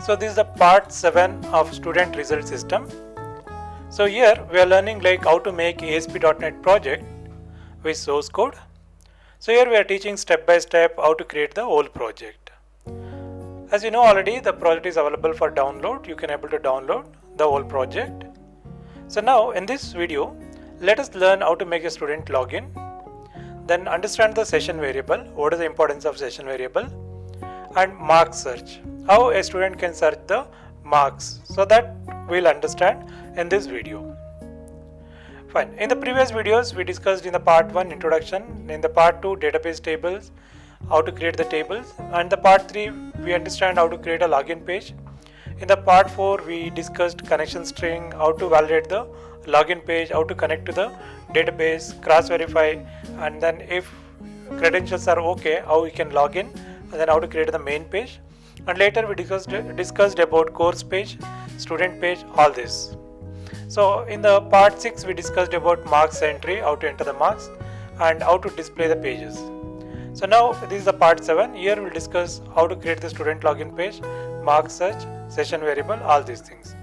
So this is the part 7 of student result system. So here we are learning like how to make ASP.NET project with source code. So here we are teaching step by step how to create the whole project. As you know already, the project is available for download. You can able to download the whole project. So now in this video, let us learn how to make a student login. Then understand the session variable, what is the importance of session variable, and mark search, how a student can search the marks. So that we'll understand in this video. Fine. In the previous videos we discussed in the part 1 introduction, in the part 2 database tables, how to create the tables, and the part 3 we understand how to create a login page. In the part 4 we discussed connection string, how to validate the login page, how to connect to the database, cross verify, and then if credentials are okay, how we can log in, and then how to create the main page. And later we discussed about course page, student page, all this. So in the part 6 we discussed about marks entry, how to enter the marks and how to display the pages. So now this is the part 7. Here we'll discuss how to create the student login page, mark search, session variable, all these things.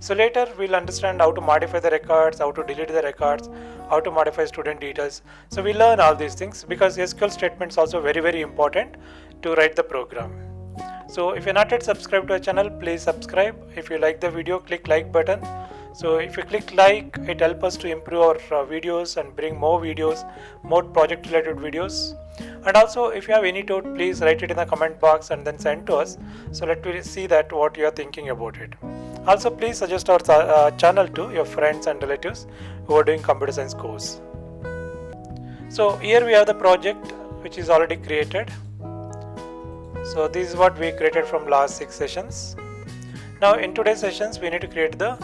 So later we'll understand how to modify the records, how to delete the records, how to modify student details. So we learn all these things because SQL statements also very important to write the program. So if you're not yet subscribed to our channel, please subscribe. If you like the video, click like button. So if you click like, it helps us to improve our videos and bring more videos, more project related videos. And also if you have any doubt, please write it in the comment box and then send to us. So let me see that what you are thinking about it. Also please suggest our channel to your friends and relatives who are doing computer science course. So here we have the project which is already created. So this is what we created from last 6 sessions. Now in today's sessions we need to create the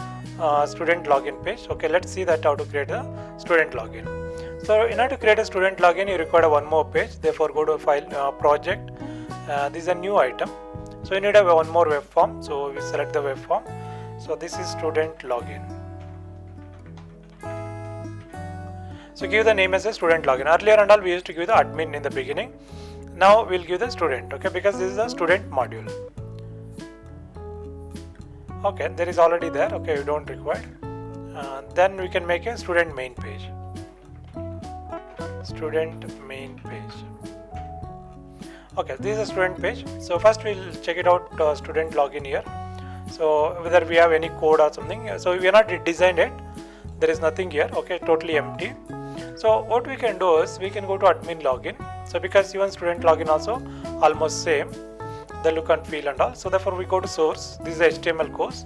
student login page. Okay, let's see that how to create a student login. So in order to create a student login, you require one more page. Therefore go to file, project. This is a new item. So you need a one more web form. So we select the web form. So this is student login. So give the name as a student login. Earlier and all we used to give the admin in the beginning. Now we'll give the student, okay, because this is a student module. Okay, there is already there, okay, you don't require. Then we can make a student main page. Student main page. Okay, this is a student page. So first we'll check it out, student login here. So whether we have any code or something. So we are not designed it. There is nothing here, okay, totally empty. So what we can do is we can go to admin login. So because even student login also almost same, the look and feel and all. So therefore we go to source. This is the HTML course.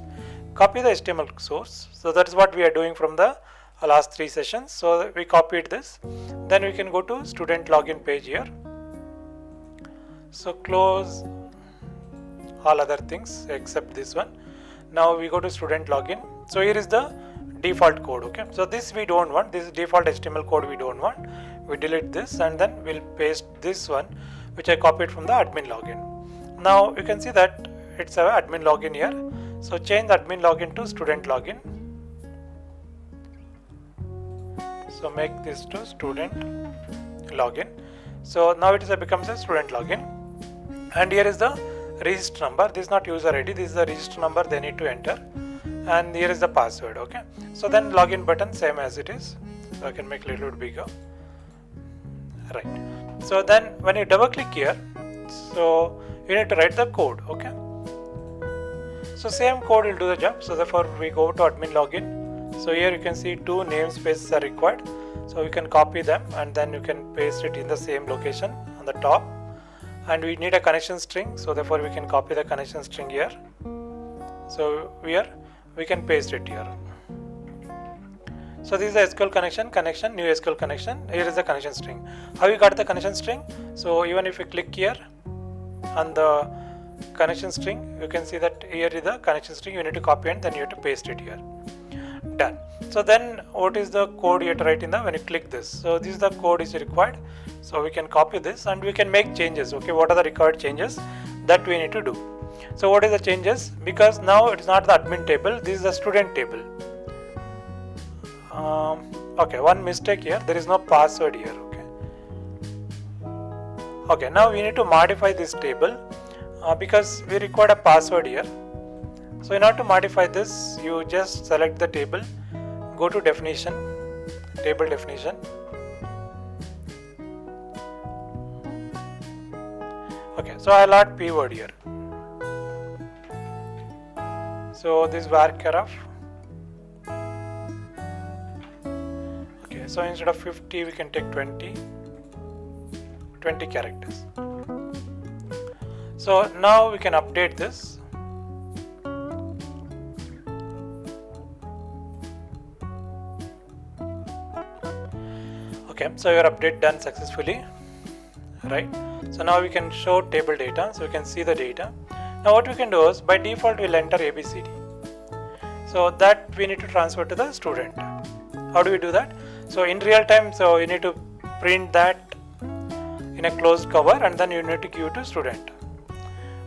Copy the HTML source. So that is what we are doing from the last 3 sessions. So we copied this. Then we can go to student login page here. So close all other things except this one. Now we go to student login. So here is the default code, okay. So this we don't want. This is default HTML code we don't want. We delete this and then we'll paste this one which I copied from the admin login. Now you can see that it's a admin login here. So change the admin login to student login. So make this to student login. So now it becomes a student login. And here is the register number. This is not user ID. This is the register number they need to enter. And here is the password, okay. So then login button same as it is. So I can make a little bit bigger. Right. So then when you double click here, so you need to write the code, okay. So same code will do the job. So therefore we go to admin login. So here you can see 2 namespaces are required. So you can copy them and then you can paste it in the same location on the top. And we need a connection string. So therefore we can copy the connection string here. So here we can paste it here. So this is the SQL connection, new SQL connection. Here is the connection string. How you got the connection string? So even if you click here on the connection string, you can see that here is the connection string. You need to copy and then you have to paste it here. Done. So then what is the code you have to write in the when you click this? So this is the code is required. So we can copy this and we can make changes. Okay, what are the required changes that we need to do? So what is the changes? Because now it is not the admin table. This is the student table. Okay, one mistake here. There is no password here. Okay, now we need to modify this table because we require a password here. So in order to modify this, you just select the table, go to definition, table definition. Okay, so I'll add p word here. So this varchar of, okay, so instead of 50 we can take 20 characters. So now we can update this. Okay, so your update done successfully, right? So now we can show table data, so we can see the data. Now what we can do is, by default we'll enter ABCD. So that we need to transfer to the student. How do we do that? So in real time, so you need to print that in a closed cover and then you need to give it to student.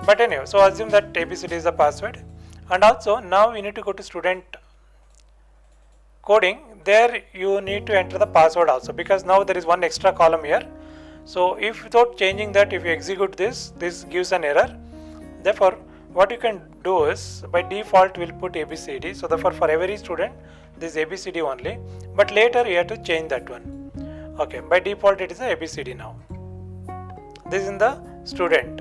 But anyway, so assume that ABCD is the password, and also now we need to go to student coding. There you need to enter the password also, because now there is one extra column here. So if without changing that, if you execute this gives an error. Therefore what you can do is, by default we'll put ABCD. So therefore for every student this is ABCD only, but later you have to change that one. Okay, by default it is a ABCD now. This is in the student.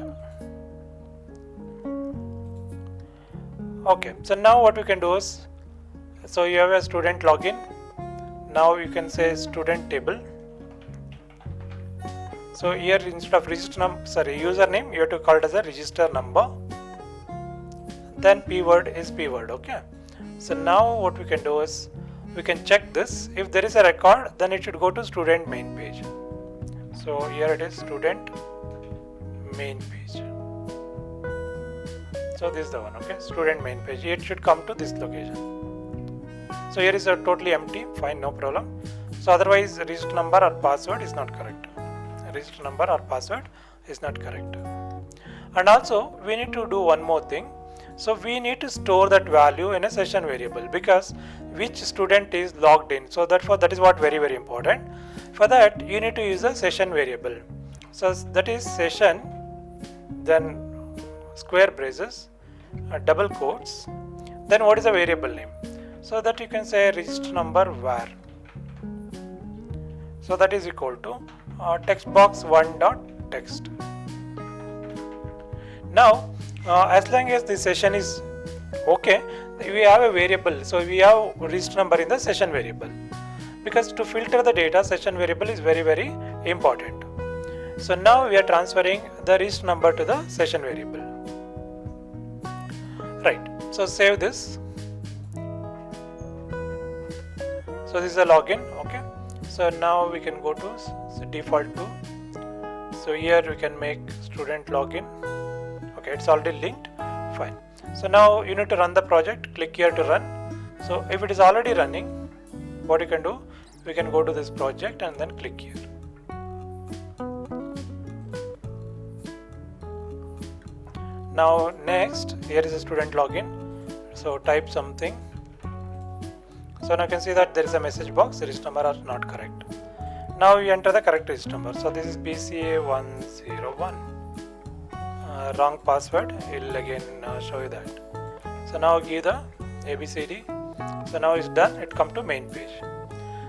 Okay, so now what we can do is, so you have a student login. Now you can say student table. So here instead of username, you have to call it as a register number. Then p word is p word. Okay. So now what we can do is, we can check this. If there is a record, then it should go to student main page. So here it is, student main page. So this is the one. Okay, student main page. It should come to this location. So here is a totally empty. Fine, no problem. So otherwise register number or password is not correct. Register number or password is not correct. And also we need to do one more thing. So we need to store that value in a session variable, because which student is logged in. So therefore that is what very important. For that you need to use a session variable. So that is session, then square braces, double quotes, then what is the variable name? So that you can say register number var. So that is equal to text box 1.text. Now as long as the session is okay, we have a variable. So we have register number in the session variable, because to filter the data, session variable is very important. So now we are transferring the register number to the session variable. Right, so save this. So this is a login. Okay, so now we can go to default to. So here we can make student login. Okay, it's already linked. Fine. So now you need to run the project. Click here to run. So if it is already running, what you can do, we can go to this project and then click here. Now next, here is a student login. So type something. So now you can see that there is a message box, register number are not correct. Now you enter the correct register number. So this is BCA101. Wrong password, it will again show you that. So now give the ABCD. So now it's done, it come to main page.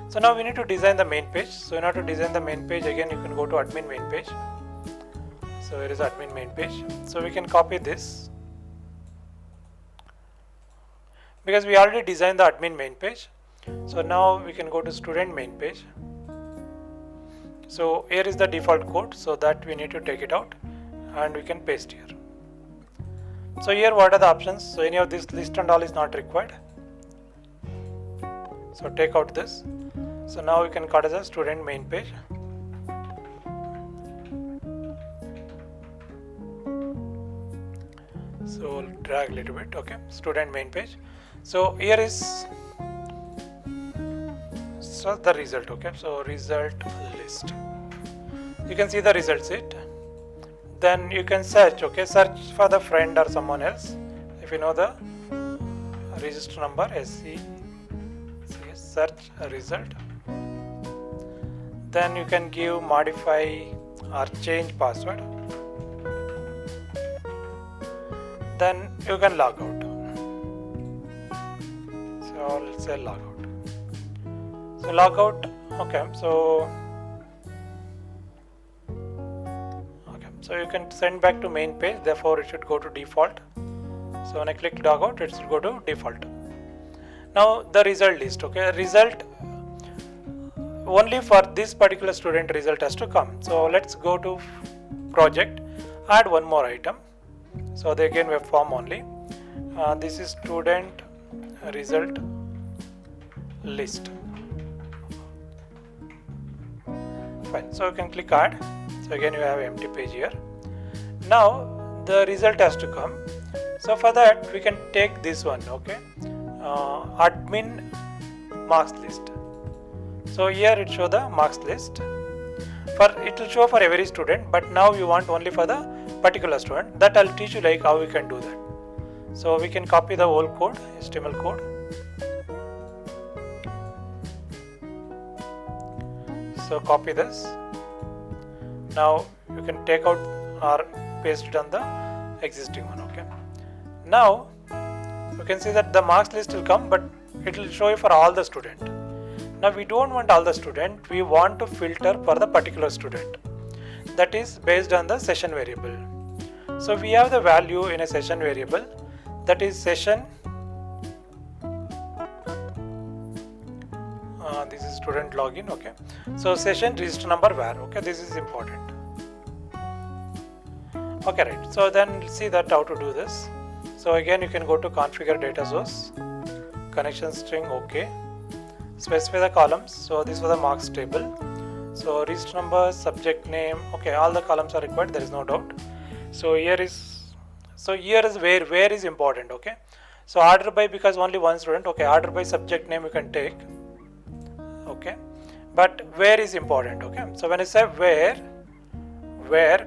So now we need to design the main page. So in order to design the main page, again you can go to admin main page. So here is admin main page. So we can copy this, because we already designed the admin main page. So now we can go to student main page. So here is the default code, so that we need to take it out and we can paste here. So here what are the options? So any of this list and all is not required. So take out this. So now we can call it as a student main page. So drag a little bit. Okay, student main page. So here is the result. Okay, so result list. You can see the result sheet. Then you can search. Okay, search for the friend or someone else. If you know the register number, search a result. Then you can give modify or change password. Then you can log out. So let's say logout. So logout, okay, so you can send back to main page, therefore it should go to default. So when I click logout, it should go to default. Now the result list, okay, result only for this particular student result has to come. So let's go to project, add one more item. So they again web form only. This is student result list. Fine. So you can click add. So again you have empty page here. Now the result has to come. So for that we can take this one, okay, admin marks list. So here it show the marks list. It will show for every student, but now you want only for the particular student. That I'll teach you like how we can do that. So we can copy the whole code, HTML code. So copy this. Now you can take out or paste it on the existing one, okay. Now you can see that the marks list will come, but it will show you for all the student. Now we don't want all the student, we want to filter for the particular student. That is based on the session variable. So we have the value in a session variable, that is session, this is student login, okay. So session register number var, okay, this is important. Okay, right, so then see that how to do this. So again you can go to configure data source, connection string, okay. Specify the columns. So this was the marks table. So register number, subject name, okay, all the columns are required, there is no doubt. So here is where is important, okay. So order by, because only one student, okay, order by subject name you can take, okay, but where is important, okay. So when I say where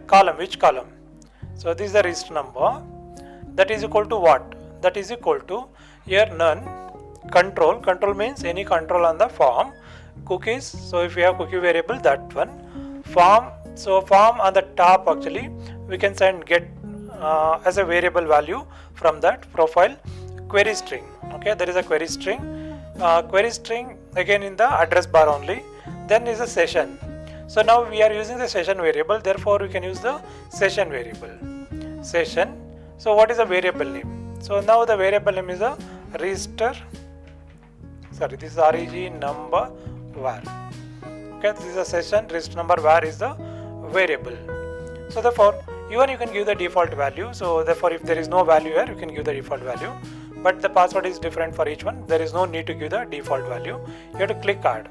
column, which column? So this is the register number, that is equal to what? That is equal to here none. Control means any control on the form. Cookies, so if we have cookie variable, that one. Form, so form on the top actually we can send get as a variable value from that profile. Query string, okay, there is a query string. Query string again in the address bar only. Then is a session. So now we are using the session variable, therefore we can use the session variable. Session, so what is the variable name? So now the variable name is a register, sorry, this is reg number var, okay, this is a session, register number var is the variable. So therefore even you can give the default value, so therefore if there is no value here you can give the default value, but the password is different for each one, there is no need to give the default value. You have to click add,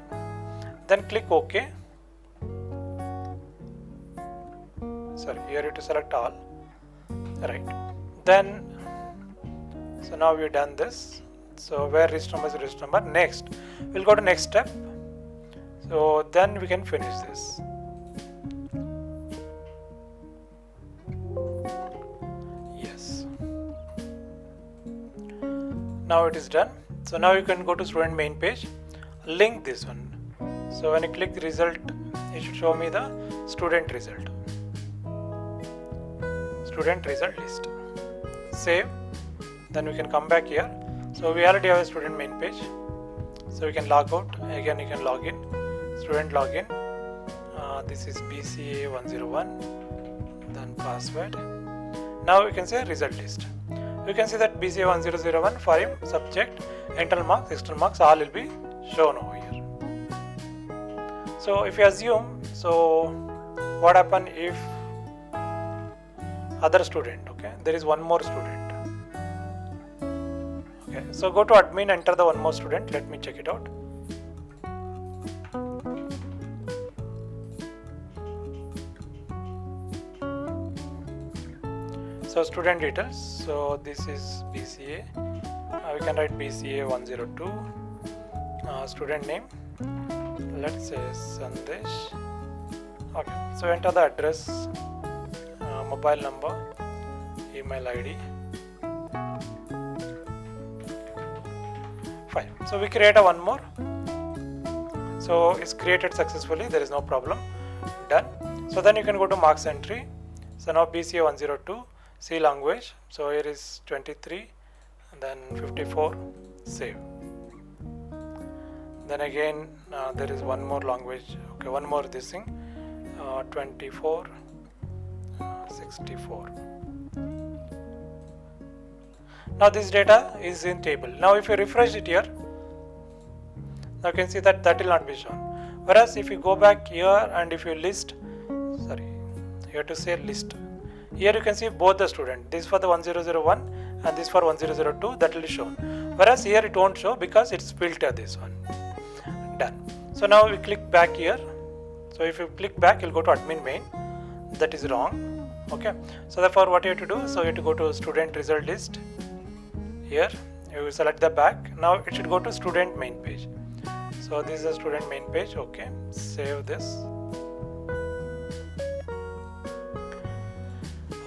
then click OK. Sorry, here you have to select all, right, then so now we've done this. So where register number is register number. Next we'll go to next step, so then we can finish this. Yes, now it is done. So now you can go to student main page, link this one. So when you click the result, it should show me the student result list. Save, then we can come back here. So we already have a student main page, so we can log out, again you can log in, student login, this is BCA101, then password. Now you can say result list. You can see that BCA1001 for him, subject, internal marks, external marks, all will be shown over here. So if you assume, so what happen if other student, okay, there is one more student. Okay, so go to admin, enter the one more student. Let me check it out. So student details. So this is BCA. We can write BCA 102. Student name. Let's say Sandesh. Okay. So enter the address, mobile number, email ID. Fine. So we create a one more. So it's created successfully, there is no problem. Done. So then you can go to marks entry. So now BCA 102, C language. So here is 23 and then 54, save. Then again there is one more language, okay, one more this thing, 24, 64. Now this data is in table. Now if you refresh it here, now you can see that that will not be shown. Whereas if you go back here and if you list, sorry, you have to say list. Here you can see both the student. This for the 1001 and this for 1002, that will be shown. Whereas here it won't show because it's filtered this one. Done. So now we click back here. So if you click back, you'll go to admin main. That is wrong. Okay. So therefore what you have to do, so you have to go to student result list. Here you will select the back. Now it should go to student main page. So this is the student main page. Okay. Save this.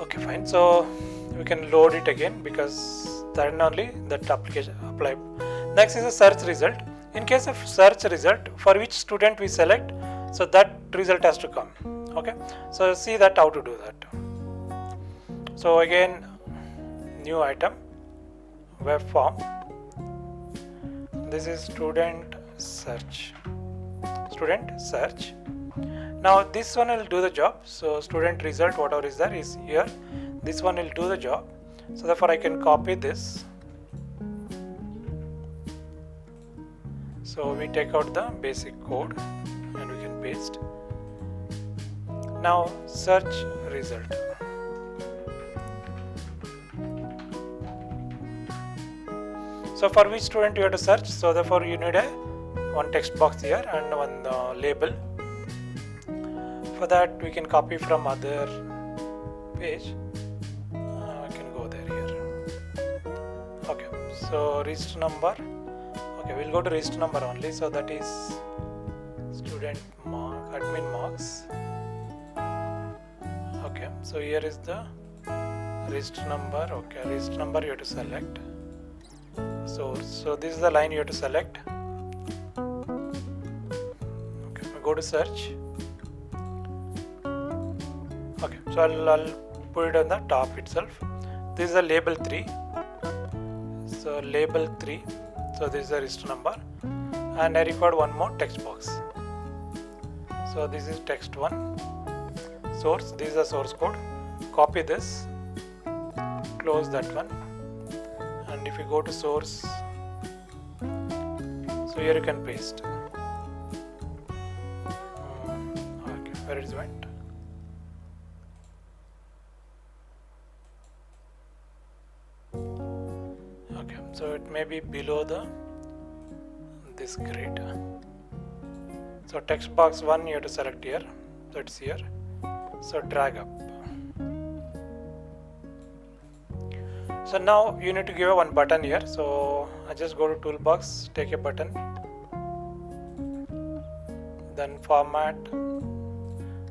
Okay, fine. So we can load it again because then only that application apply. Next is a search result. In case of search result, for which student we select, so that result has to come. Okay. So see that how to do that. So again, new item, web form. This is student search. Student search. Now this one will do the job. So student result, whatever is there is here. This one will do the job. So therefore I can copy this. So we take out the basic code and we can paste. Now search result. So for which student you have to search? So therefore you need one text box here and one label. For that we can copy from other page. I can go there here. Okay. So register number. Okay, we'll go to register number only. So that is student mark, admin marks. Okay, so here is the register number. Okay, register number you have to select. So this is the line you have to select. Okay, we go to search. Okay, so I'll put it on the top itself. This is the label 3. So label 3. So this is the register number, and I required one more text box. So this is text 1. Source, this is the source code. Copy this, close that one, and if you go to source, so here you can paste. Okay, where it went? Okay, so it may be below this grid. So text box 1 you have to select here. So it's here. So drag up. So now you need to give one button here. So I just go to toolbox, take a button, then format,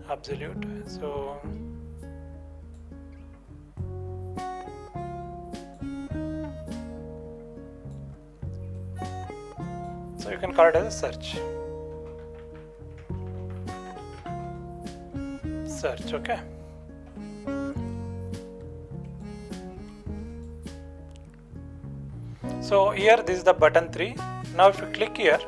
absolute. So you can call it as a search. Search, okay. So here this is the button 3. Now if you click here,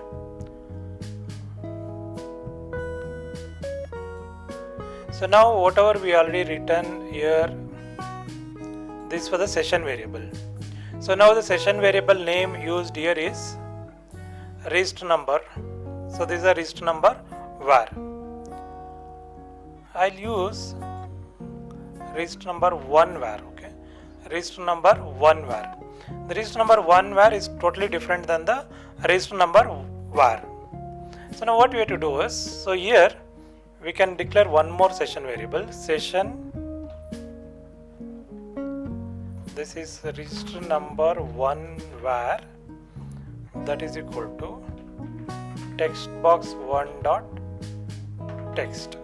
so now whatever we already written here, this is for the session variable. So now the session variable name used here is register number. So this is a register number var. I'll use register number 1 var. Okay, register number 1 var. The register number 1 var is totally different than the register number var. So now what we have to do is, so here we can declare one more session variable, session. This is register number 1 var, that is equal to text box 1 dot text.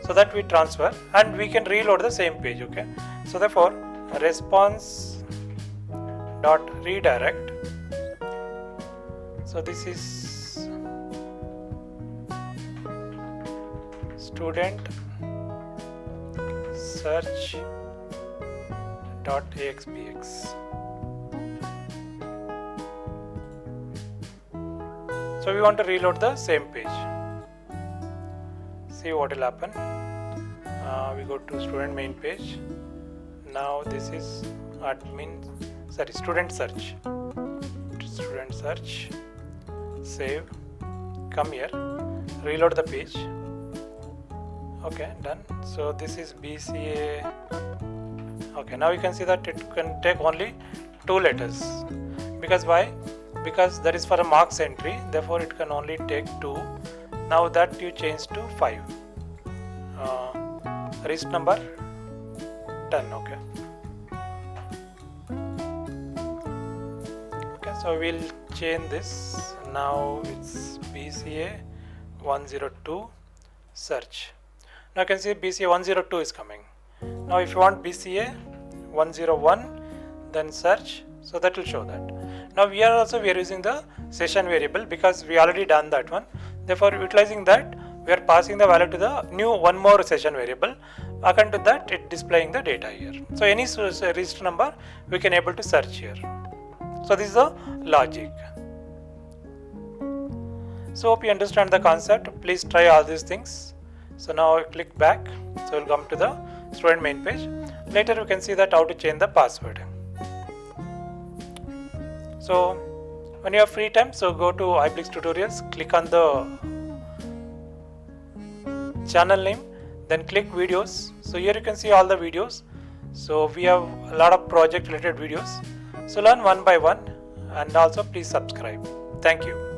So that we transfer and we can reload the same page. Okay, so therefore response dot redirect. So this is student search dot axpx. So we want to reload the same page. See what will happen. We go to student main page. Now this is student search. Student search. Save. Come here. Reload the page. Okay, done. So this is BCA. Okay, now you can see that it can take only 2 letters. Because why? Because that is for a marks entry, therefore it can only take 2. Now that you change to 5. List number 10. Okay. Okay, so we'll change this. Now it's BCA 102 search. Now you can see BCA 102 is coming. Now if you want BCA 101, then search, so that will show that. Now we are using the session variable because we already done that one. Therefore utilizing that, we are passing the value to the new one more session variable. According to that, it displaying the data here. So any register number we can able to search here. So this is the logic. So hope you understand the concept. Please try all these things. So now I click back. So we'll come to the student main page. Later you can see that how to change the password. So when you have free time, so go to iBlix tutorials, click on the channel name, then click videos. So here you can see all the videos. So we have a lot of project related videos. So learn one by one, and also please subscribe. Thank you.